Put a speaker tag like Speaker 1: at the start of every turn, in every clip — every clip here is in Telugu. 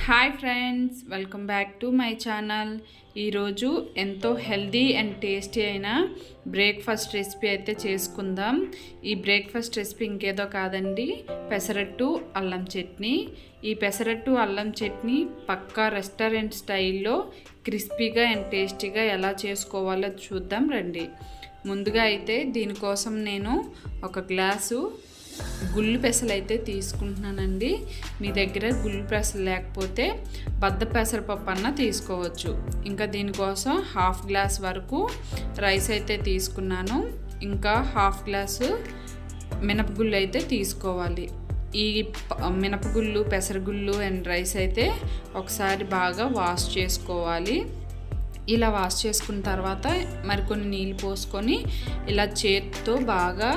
Speaker 1: Hi friends, welcome back to my channel. ఈరోజు ఎంతో హెల్దీ అండ్ టేస్టీ అయిన బ్రేక్ఫాస్ట్ రెసిపీ అయితే చేసుకుందాం. ఈ బ్రేక్ఫాస్ట్ రెసిపీ ఇంకేదో కాదండి, పెసరట్టు అల్లం చట్నీ. ఈ పెసరట్టు అల్లం చట్నీ పక్కా రెస్టారెంట్ స్టైల్లో క్రిస్పీగా అండ్ టేస్టీగా ఎలా చేసుకోవాలో చూద్దాం రండి. ముందుగా అయితే దీనికోసం నేను ఒక గ్లాసు గుళ్ళు పెసలు అయితే తీసుకుంటున్నానండి. మీ దగ్గర గుళ్ళు పెసలు లేకపోతే బద్ద పెసరపప్పు అన్న తీసుకోవచ్చు. ఇంకా దీనికోసం హాఫ్ గ్లాస్ వరకు రైస్ అయితే తీసుకున్నాను. ఇంకా హాఫ్ గ్లాసు మినపగుళ్ళు అయితే తీసుకోవాలి. ఈ మినపగుళ్ళు, పెసరగుళ్ళు అండ్ రైస్ అయితే ఒకసారి బాగా వాష్ చేసుకోవాలి. ఇలా వాష్ చేసుకున్న తర్వాత మరికొన్ని నీళ్ళు పోసుకొని ఇలా చేతితో బాగా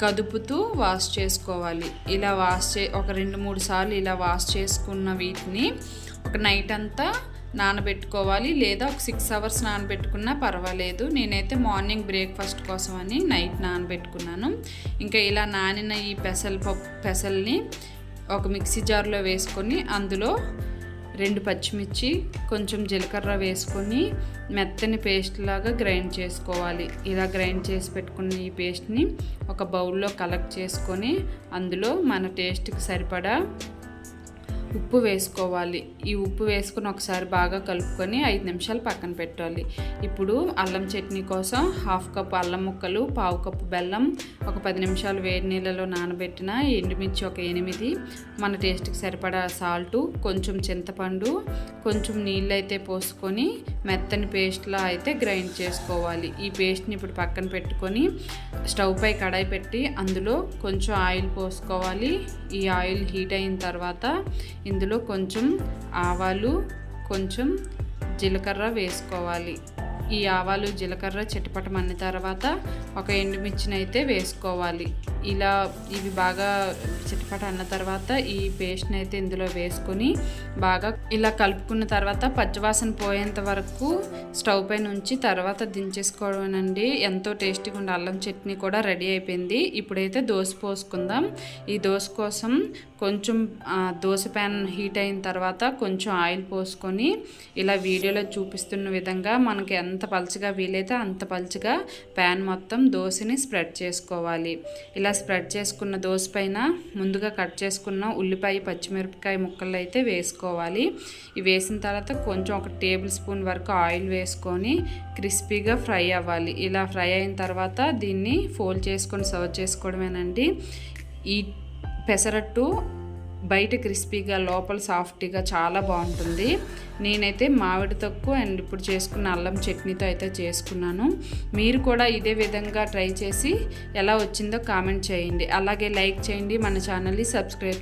Speaker 1: కదుపుతూ వాష్ చేసుకోవాలి. ఇలా ఒక 2-3 సార్లు ఇలా వాష్ చేసుకున్న వీటిని ఒక నైట్ అంతా నానబెట్టుకోవాలి, లేదా ఒక 6 అవర్స్ నానబెట్టుకున్నా పర్వాలేదు. నేనైతే మార్నింగ్ బ్రేక్ఫాస్ట్ కోసం అని నైట్ నానబెట్టుకున్నాను. ఇంకా ఇలా నానిన ఈ పెసల్ని ఒక మిక్సీ జార్లో వేసుకొని అందులో 2 పచ్చిమిర్చి, కొంచెం జీలకర్ర వేసుకొని మెత్తని పేస్ట్ లాగా గ్రైండ్ చేసుకోవాలి. ఇలా గ్రైండ్ చేసి పెట్టుకున్న ఈ పేస్ట్ని ఒక బౌల్లో కలెక్ట్ చేసుకొని అందులో మన టేస్ట్కి సరిపడా ఉప్పు వేసుకోవాలి. ఈ ఉప్పు వేసుకొని ఒకసారి బాగా కలుపుకొని 5 నిమిషాలు పక్కన పెట్టాలి. ఇప్పుడు అల్లం చట్నీ కోసం 1/2 కప్పు అల్లం ముక్కలు, 1/4 కప్పు బెల్లం, ఒక 10 నిమిషాలు వేడి నీళ్ళలో నానబెట్టిన ఎండుమిర్చి ఒక 8, మన టేస్ట్కి సరిపడా సాల్టు, కొంచెం చింతపండు, కొంచెం నీళ్ళు అయితే పోసుకొని మెత్తని పేస్ట్లా అయితే గ్రైండ్ చేసుకోవాలి. ఈ పేస్ట్ని ఇప్పుడు పక్కన పెట్టుకొని స్టవ్ పై కడాయి పెట్టి అందులో కొంచెం ఆయిల్ పోసుకోవాలి. ఈ ఆయిల్ హీట్ అయిన తర్వాత ఇందులో కొంచెం ఆవాలు, కొంచెం జీలకర్ర వేసుకోవాలి. ఈ ఆవాలు, జీలకర్ర చిటపటమన్న తర్వాత ఒక ఎండుమిర్చిని అయితే వేసుకోవాలి. ఇలా ఇవి బాగా చిటపట అన్న తర్వాత ఈ పేస్ట్ని అయితే ఇందులో వేసుకొని బాగా ఇలా కలుపుకున్న తర్వాత పచ్చివాసన పోయేంత వరకు స్టవ్ పైన ఉంచి తర్వాత దించేసుకోవడమేనండి. ఎంతో టేస్టీగా ఉండే అల్లం చట్నీ కూడా రెడీ అయిపోయింది. ఇప్పుడైతే దోశ పోసుకుందాం. ఈ దోశ కోసం కొంచెం దోశ ప్యాన్ హీట్ అయిన తర్వాత కొంచెం ఆయిల్ పోసుకొని ఇలా వీడియోలో చూపిస్తున్న విధంగా మనకి ఎంత పలుచగా వీలైతే అంత పలుచగా ప్యాన్ మొత్తం దోశని స్ప్రెడ్ చేసుకోవాలి. ఇలా స్ప్రెడ్ చేసుకున్న దోశ పైన ముందుగా కట్ చేసుకున్న ఉల్లిపాయ, పచ్చిమిరపకాయ ముక్కలు అయితే వేసుకోవాలి. ఇవి వేసిన తర్వాత కొంచెం ఒక టేబుల్ స్పూన్ వరకు ఆయిల్ వేసుకొని క్రిస్పీగా ఫ్రై అవ్వాలి. ఇలా ఫ్రై అయిన తర్వాత దీన్ని ఫోల్డ్ చేసుకొని సర్వ్ చేసుకోవడమేనండి. ఈ పెసరట్టు బయట క్రిస్పీగా లోపల సాఫ్ట్గా చాలా బాగుంటుంది. నేనైతే మామిడి తొక్కు అండ్ ఇప్పుడు చేసుకున్న అల్లం చట్నీతో అయితే చేసుకున్నాను. మీరు కూడా ఇదే విధంగా ట్రై చేసి ఎలా వచ్చిందో కామెంట్ చేయండి. అలాగే లైక్ చేయండి, మన ఛానల్ని సబ్స్క్రైబ్